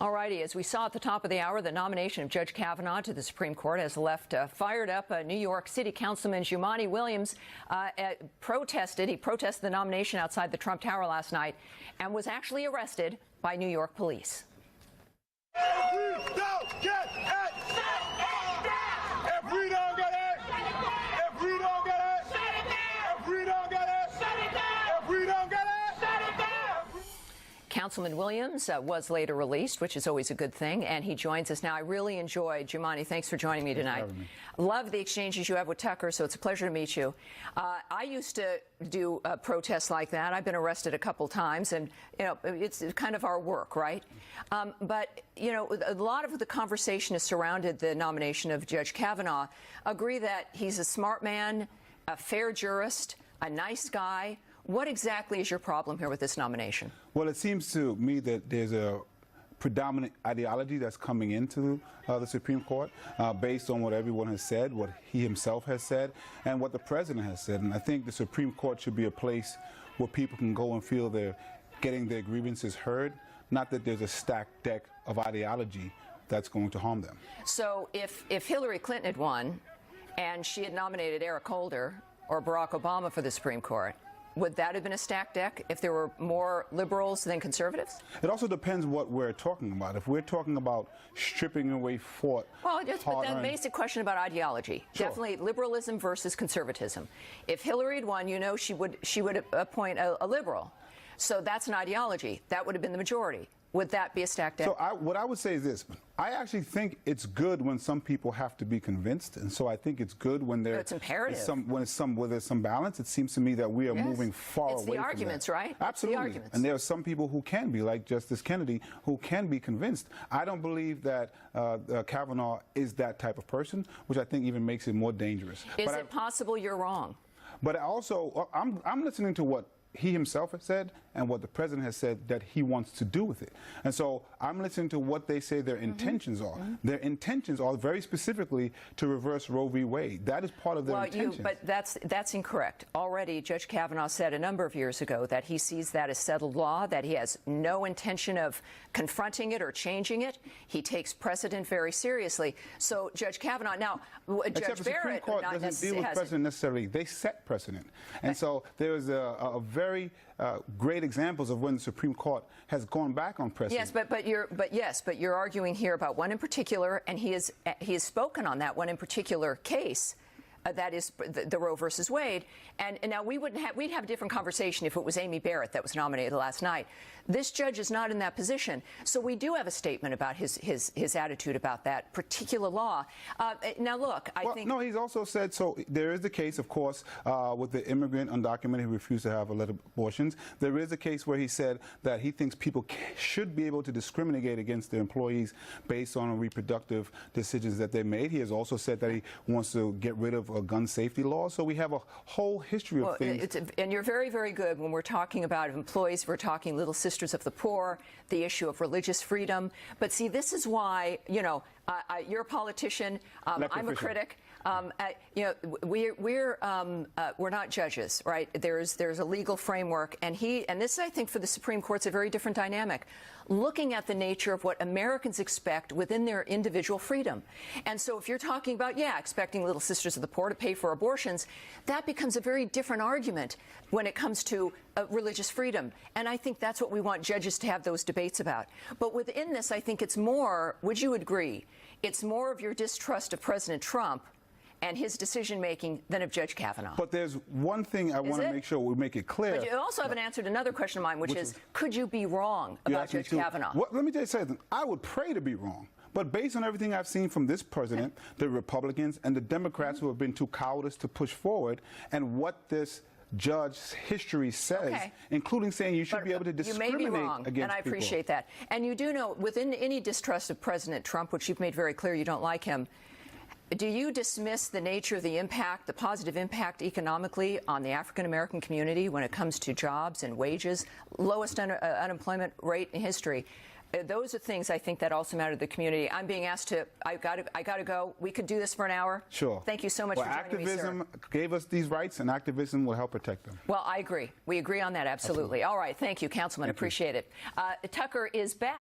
All righty. As we saw at the top of the hour, the nomination of Judge Kavanaugh to the Supreme Court has left fired up New York City Councilman Jumaane Williams protested. He protested the nomination outside the Trump Tower last night and was actually arrested by New York police. If we don't get it, if we don't get it, if we don't get it, if we don't get it, if we don't get it. Councilman Williams was later released, which is always a good thing, and he joins us now. I really enjoyed, Jumaane, thanks for joining me tonight. Love the exchanges you have with Tucker, so it's a pleasure to meet you. I used to do protests like that. I've been arrested a couple times, and, you know, it's kind of our work, right? But, you know, a lot of the conversation has surrounded the nomination of Judge Kavanaugh. Agree that he's a smart man, a fair jurist, a nice guy. What exactly is your problem here with this nomination? Well, it seems to me that there's a predominant ideology that's coming into the Supreme Court based on what everyone has said, what he himself has said, and what the president has said. And I think the Supreme Court should be a place where people can go and feel they're getting their grievances heard, not that there's a stacked deck of ideology that's going to harm them. So if Hillary Clinton had won and she had nominated Eric Holder or Barack Obama for the Supreme Court, would that have been a stacked deck if there were more liberals than conservatives? It also depends what we're talking about. If we're talking about stripping away fought, well, just that basic question about ideology. Sure. Definitely liberalism versus conservatism. If Hillary had won, you know, she would appoint a liberal. So that's an ideology. That would have been the majority. Would that be a stacked deck? So what I would say is this. I actually think it's good when some people have to be convinced, and so I think it's good when it's imperative. where there's some balance. It seems to me that we are moving far away from that. It's the arguments, right? Absolutely. The arguments. And there are some people who can be, like Justice Kennedy, who can be convinced. I don't believe that Kavanaugh is that type of person, which I think even makes it more dangerous. Is it possible you're wrong? But also, I'm listening to what he himself has said and what the president has said that he wants to do with it. And so I'm listening to what they say their intentions are. Their intentions are very specifically to reverse Roe v. Wade. That is part of their intentions. But that's incorrect. Already, Judge Kavanaugh said a number of years ago that he sees that as settled law, that he has no intention of confronting it or changing it. He takes precedent very seriously. So Judge Kavanaugh, now, Judge Barrett doesn't deal with precedent necessarily. They set precedent. And so there is a very great examples of when the Supreme Court has gone back on precedent. Yes, but you're arguing here about one in particular, and he has spoken on that one in particular case. That is the Roe versus Wade, and now we'd have a different conversation if it was Amy Barrett that was nominated last night. This judge is not in that position, so we do have a statement about his attitude about that particular law. Now, look, I think no, he's also said so. There is the case, of course, with the immigrant undocumented who refused to have abortions. There is a case where he said that he thinks people should be able to discriminate against their employees based on reproductive decisions that they made. He has also said that he wants to get rid of gun safety laws. So we have a whole history of things. And you're very, very good when we're talking about employees. We're talking Little Sisters of the Poor, the issue of religious freedom. But see, this is why, you know, you're a politician. I'm a critic. You know, we're not judges, right? There's a legal framework, and this, I think, for the Supreme Court's a very different dynamic, looking at the nature of what Americans expect within their individual freedom. And so, if you're talking about, expecting Little Sisters of the Poor to pay for abortions, that becomes a very different argument when it comes to religious freedom. And I think that's what we want judges to have those debates about. But within this, I think it's more. Would you agree? It's more of your distrust of President Trump and his decision-making than of Judge Kavanaugh. But there's one thing I want to make sure we make it clear. But you also haven't answered another question of mine, which is, could you be wrong about Judge Kavanaugh? Well, let me tell you something. I would pray to be wrong. But based on everything I've seen from this president, the Republicans, and the Democrats who have been too cowardice to push forward, and what this judge's history says, including saying you should be able to discriminate against people. And I appreciate that. And you do know, within any distrust of President Trump, which you've made very clear you don't like him, do you dismiss the nature of the impact, the positive impact economically on the African-American community when it comes to jobs and wages, lowest unemployment rate in history? Those are things I think that also matter to the community. I'm being asked to. I got to go. We could do this for an hour. Sure. Thank you so much for joining me, sir. Activism gave us these rights, and activism will help protect them. Well, I agree. We agree on that. Absolutely. All right. Thank you, Councilman. Appreciate it. Tucker is back.